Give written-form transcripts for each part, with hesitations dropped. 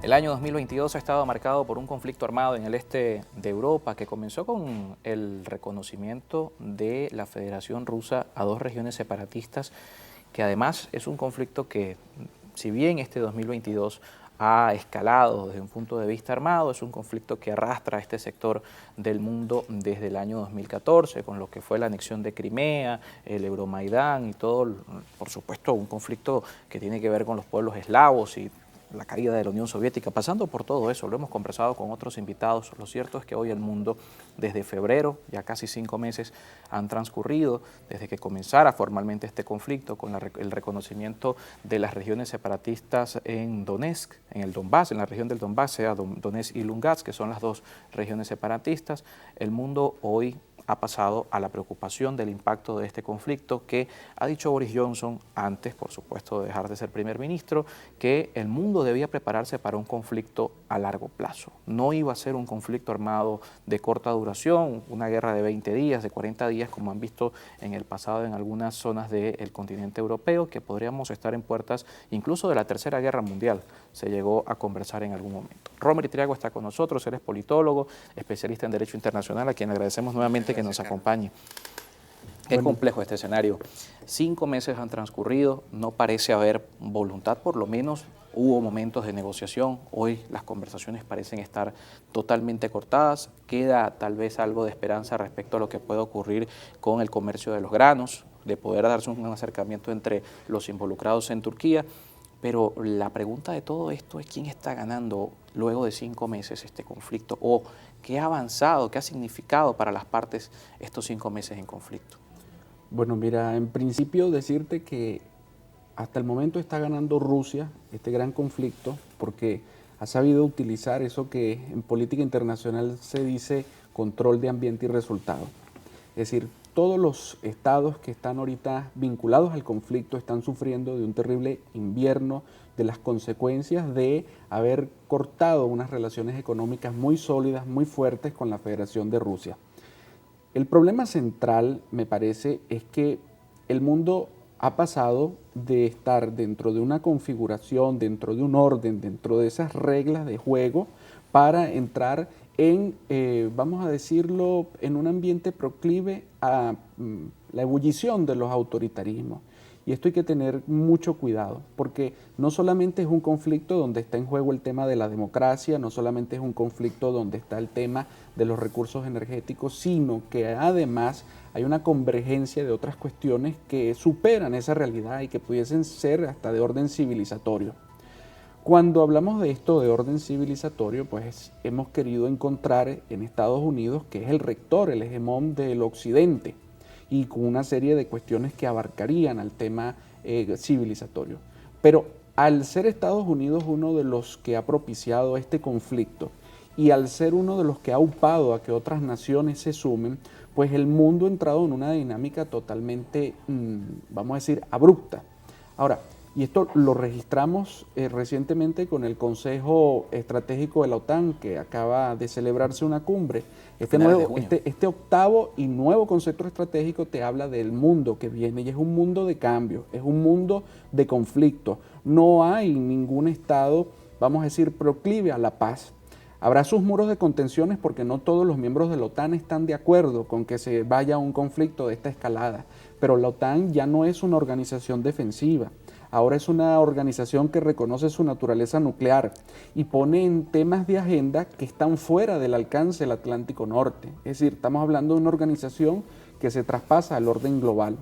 El año 2022 ha estado marcado por un conflicto armado en el este de Europa que comenzó con el reconocimiento de la Federación Rusa a dos regiones separatistas, que además es un conflicto que, si bien este 2022 ha escalado desde un punto de vista armado, es un conflicto que arrastra a este sector del mundo desde el año 2014, con lo que fue la anexión de Crimea, el Euromaidán y todo, por supuesto, un conflicto que tiene que ver con los pueblos eslavos y la caída de la Unión Soviética, pasando por todo eso. Lo hemos conversado con otros invitados. Lo cierto es que hoy el mundo, desde febrero, ya casi 5 meses han transcurrido desde que comenzara formalmente este conflicto, con el reconocimiento de las regiones separatistas en Donetsk, en el Donbass, en la región del Donbass, sea Donetsk y Lugansk, que son las dos regiones separatistas. El mundo hoy ha pasado a la preocupación del impacto de este conflicto, que ha dicho Boris Johnson, antes, por supuesto, de dejar de ser primer ministro, que el mundo debía prepararse para un conflicto a largo plazo. No iba a ser un conflicto armado de corta duración, una guerra de 20 días, de 40 días, como han visto en el pasado en algunas zonas del continente europeo, que podríamos estar en puertas incluso de la Tercera Guerra Mundial. Se llegó a conversar en algún momento. Romer Itriago está con nosotros, él es politólogo, especialista en Derecho Internacional, a quien agradecemos nuevamente que nos acompañe. Es complejo este escenario. 5 meses han transcurrido, no parece haber voluntad, por lo menos hubo momentos de negociación. Hoy las conversaciones parecen estar totalmente cortadas. Queda tal vez algo de esperanza respecto a lo que puede ocurrir con el comercio de los granos, de poder darse un acercamiento entre los involucrados en Turquía. Pero la pregunta de todo esto es quién está ganando luego de 5 meses este conflicto, o qué ha avanzado, qué ha significado para las partes estos 5 meses en conflicto. Bueno, mira, en principio decirte que hasta el momento está ganando Rusia este gran conflicto porque ha sabido utilizar eso que en política internacional se dice control de ambiente y resultado. Es decir, todos los estados que están ahorita vinculados al conflicto están sufriendo de un terrible invierno, de las consecuencias de haber cortado unas relaciones económicas muy sólidas, muy fuertes con la Federación de Rusia. El problema central, me parece, es que el mundo ha pasado de estar dentro de una configuración, dentro de un orden, dentro de esas reglas de juego, para entrar en, vamos a decirlo, en un ambiente proclive a la ebullición de los autoritarismos. Y esto hay que tener mucho cuidado, porque no solamente es un conflicto donde está en juego el tema de la democracia, no solamente es un conflicto donde está el tema de los recursos energéticos, sino que además hay una convergencia de otras cuestiones que superan esa realidad y que pudiesen ser hasta de orden civilizatorio. Cuando hablamos de esto de orden civilizatorio, pues hemos querido encontrar en Estados Unidos, que es el rector, el hegemón del occidente, y con una serie de cuestiones que abarcarían al tema civilizatorio. Pero al ser Estados Unidos uno de los que ha propiciado este conflicto y al ser uno de los que ha upado a que otras naciones se sumen, pues el mundo ha entrado en una dinámica totalmente, vamos a decir, abrupta. Ahora, y esto lo registramos recientemente con el Consejo Estratégico de la OTAN, que acaba de celebrarse una cumbre. Este octavo y nuevo concepto estratégico te habla del mundo que viene, y es un mundo de cambio, es un mundo de conflicto. No hay ningún Estado, vamos a decir, proclive a la paz. Habrá sus muros de contenciones porque no todos los miembros de la OTAN están de acuerdo con que se vaya a un conflicto de esta escalada, pero la OTAN ya no es una organización defensiva. Ahora es una organización que reconoce su naturaleza nuclear y pone en temas de agenda que están fuera del alcance del Atlántico Norte. Es decir, estamos hablando de una organización que se traspasa al orden global.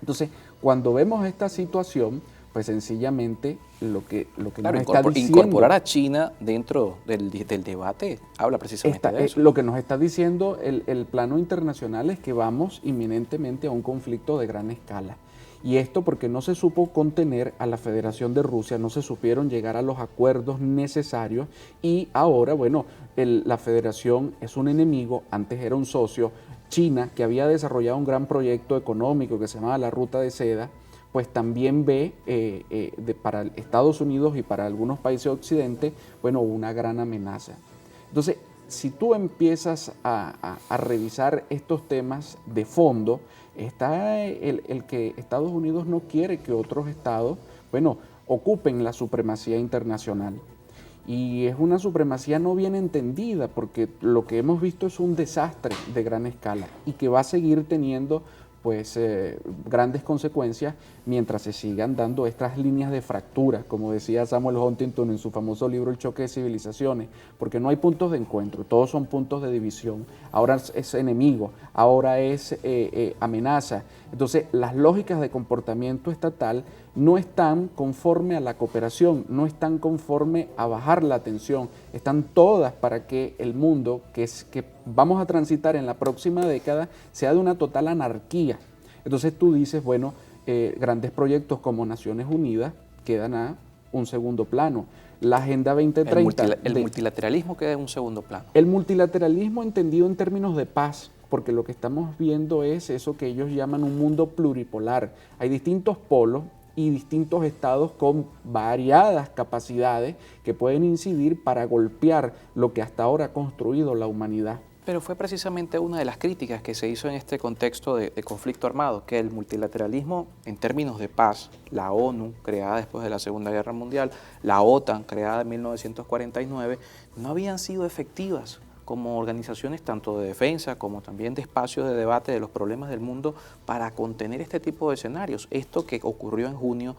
Entonces, cuando vemos esta situación, pues sencillamente lo que claro, nos está diciendo... Incorporar a China dentro del debate habla precisamente de eso. Lo que nos está diciendo el plano internacional es que vamos inminentemente a un conflicto de gran escala. Y esto porque no se supo contener a la Federación de Rusia, no se supieron llegar a los acuerdos necesarios y ahora, bueno, la Federación es un enemigo, antes era un socio. China, que había desarrollado un gran proyecto económico que se llamaba la Ruta de Seda, pues también ve para Estados Unidos y para algunos países de Occidente, bueno, una gran amenaza. Entonces, si tú empiezas a revisar estos temas de fondo, está el que Estados Unidos no quiere que otros estados, bueno, ocupen la supremacía internacional. Y es una supremacía no bien entendida, porque lo que hemos visto es un desastre de gran escala y que va a seguir teniendo pues grandes consecuencias mientras se sigan dando estas líneas de fractura, como decía Samuel Huntington en su famoso libro El choque de civilizaciones, porque no hay puntos de encuentro, todos son puntos de división. Ahora es enemigo, ahora es amenaza. Entonces las lógicas de comportamiento estatal no están conforme a la cooperación, no están conforme a bajar la tensión, están todas para que el mundo que vamos a transitar en la próxima década sea de una total anarquía. Entonces tú dices, bueno, grandes proyectos como Naciones Unidas quedan a un segundo plano. La Agenda 2030... El multilateralismo queda en un segundo plano. El multilateralismo entendido en términos de paz, porque lo que estamos viendo es eso que ellos llaman un mundo pluripolar. Hay distintos polos y distintos estados con variadas capacidades que pueden incidir para golpear lo que hasta ahora ha construido la humanidad. Pero fue precisamente una de las críticas que se hizo en este contexto de conflicto armado, que el multilateralismo en términos de paz, la ONU, creada después de la Segunda Guerra Mundial, la OTAN, creada en 1949, no habían sido efectivas como organizaciones tanto de defensa como también de espacios de debate de los problemas del mundo para contener este tipo de escenarios. Esto que ocurrió en junio,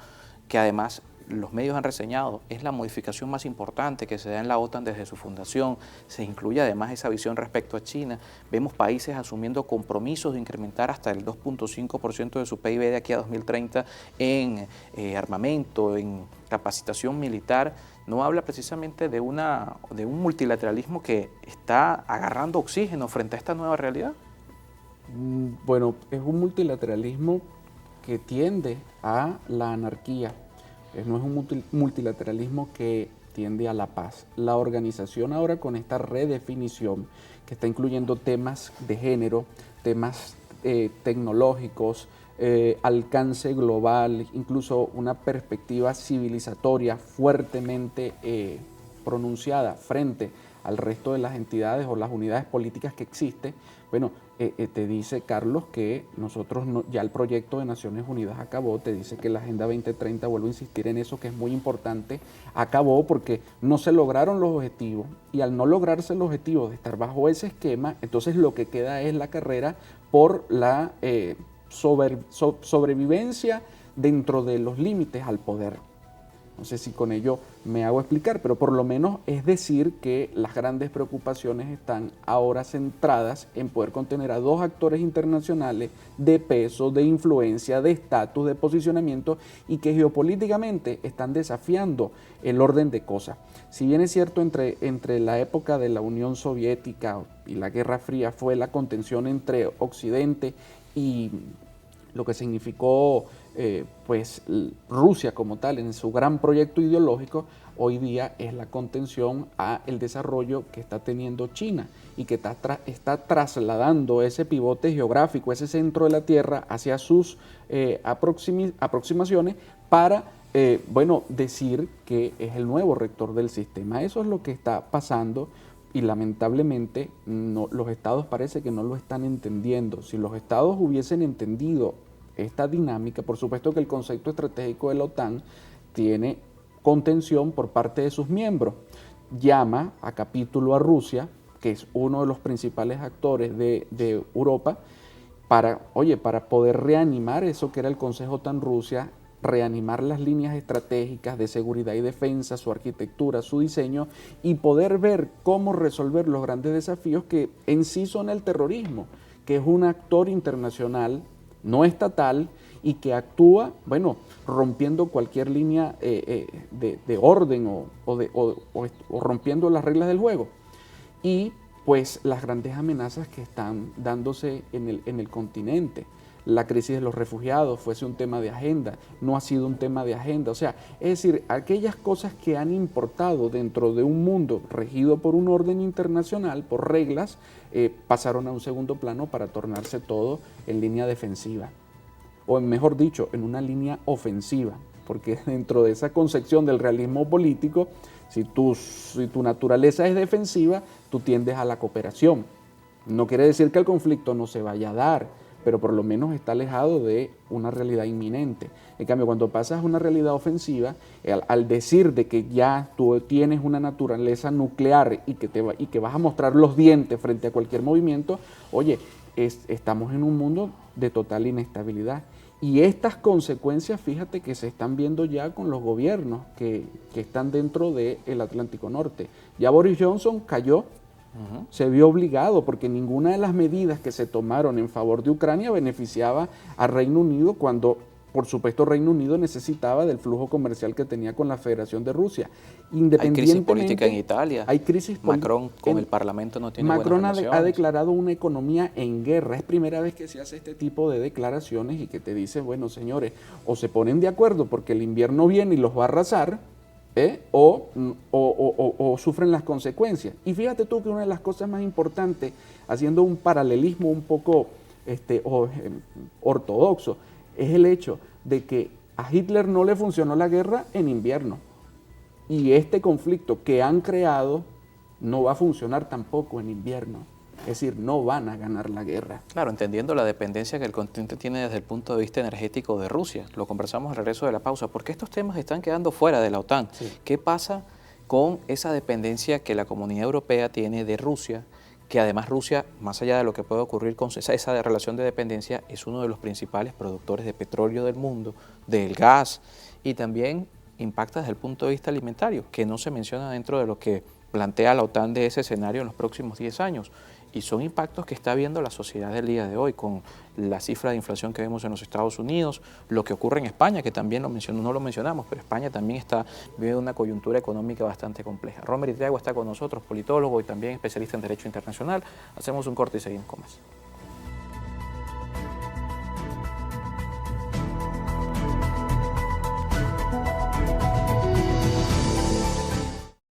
que además los medios han reseñado, es la modificación más importante que se da en la OTAN desde su fundación. Se incluye además esa visión respecto a China. Vemos países asumiendo compromisos de incrementar hasta el 2.5% de su PIB de aquí a 2030 en armamento, en capacitación militar. No habla precisamente de un multilateralismo que está agarrando oxígeno frente a esta nueva realidad. Bueno, es un multilateralismo que tiende a la anarquía. No es un multilateralismo que tiende a la paz. La organización ahora con esta redefinición que está incluyendo temas de género, temas tecnológicos, alcance global, incluso una perspectiva civilizatoria fuertemente pronunciada frente al resto de las entidades o las unidades políticas que existen, bueno, te dice, Carlos, que nosotros ya el proyecto de Naciones Unidas acabó, te dice que la Agenda 2030, vuelvo a insistir en eso que es muy importante, acabó porque no se lograron los objetivos y al no lograrse el objetivo de estar bajo ese esquema, entonces lo que queda es la carrera por la sobrevivencia dentro de los límites al poder. No sé si con ello me hago explicar, pero por lo menos es decir que las grandes preocupaciones están ahora centradas en poder contener a dos actores internacionales de peso, de influencia, de estatus, de posicionamiento y que geopolíticamente están desafiando el orden de cosas. Si bien es cierto entre la época de la Unión Soviética y la Guerra Fría fue la contención entre Occidente y lo que significó pues Rusia como tal en su gran proyecto ideológico, hoy día es la contención a el desarrollo que está teniendo China y que está trasladando ese pivote geográfico, ese centro de la Tierra hacia sus aproximaciones para bueno, decir que es el nuevo rector del sistema. Eso es lo que está pasando y lamentablemente los estados parece que no lo están entendiendo. Si los estados hubiesen entendido esta dinámica, por supuesto que el concepto estratégico de la OTAN tiene contención por parte de sus miembros. Llama a capítulo a Rusia, que es uno de los principales actores de Europa, para poder reanimar eso que era el Consejo OTAN-Rusia, reanimar las líneas estratégicas de seguridad y defensa, su arquitectura, su diseño y poder ver cómo resolver los grandes desafíos que en sí son el terrorismo, que es un actor internacional no estatal y que actúa, bueno, rompiendo cualquier línea de orden o rompiendo las reglas del juego. Y pues las grandes amenazas que están dándose en el continente. La crisis de los refugiados fuese un tema de agenda, no ha sido un tema de agenda. O sea, es decir, aquellas cosas que han importado dentro de un mundo regido por un orden internacional, por reglas, pasaron a un segundo plano para tornarse todo en línea defensiva. O mejor dicho, en una línea ofensiva. Porque dentro de esa concepción del realismo político, si tu naturaleza es defensiva, tú tiendes a la cooperación. No quiere decir que el conflicto no se vaya a dar, pero por lo menos está alejado de una realidad inminente. En cambio, cuando pasas a una realidad ofensiva, al decir de que ya tú tienes una naturaleza nuclear y que vas a mostrar los dientes frente a cualquier movimiento, oye, estamos en un mundo de total inestabilidad. Y estas consecuencias, fíjate que se están viendo ya con los gobiernos que están dentro del Atlántico Norte. Ya Boris Johnson cayó, se vio obligado porque ninguna de las medidas que se tomaron en favor de Ucrania beneficiaba a Reino Unido cuando, por supuesto, Reino Unido necesitaba del flujo comercial que tenía con la Federación de Rusia. Hay crisis política en Italia. Hay crisis Macron con el Parlamento no tiene buenas relaciones. Macron ha declarado una economía en guerra. Es primera vez que se hace este tipo de declaraciones y que te dice, bueno, señores, o se ponen de acuerdo porque el invierno viene y los va a arrasar, o sufren las consecuencias. Y fíjate tú que una de las cosas más importantes, haciendo un paralelismo un poco ortodoxo, es el hecho de que a Hitler no le funcionó la guerra en invierno. Y este conflicto que han creado no va a funcionar tampoco en invierno. Es decir, no van a ganar la guerra. Claro, entendiendo la dependencia que el continente tiene desde el punto de vista energético de Rusia. Lo conversamos al regreso de la pausa. ¿Por qué estos temas están quedando fuera de la OTAN? Sí. ¿Qué pasa con esa dependencia que la comunidad europea tiene de Rusia? Que además Rusia, más allá de lo que puede ocurrir con esa relación de dependencia, es uno de los principales productores de petróleo del mundo, del gas, y también impacta desde el punto de vista alimentario, que no se menciona dentro de lo que plantea la OTAN de ese escenario en los próximos 10 años. Y son impactos que está viendo la sociedad del día de hoy, con la cifra de inflación que vemos en los Estados Unidos, lo que ocurre en España, que también no lo mencionamos, pero España también está viviendo una coyuntura económica bastante compleja. Romer Itriago está con nosotros, politólogo y también especialista en Derecho Internacional. Hacemos un corte y seguimos con más.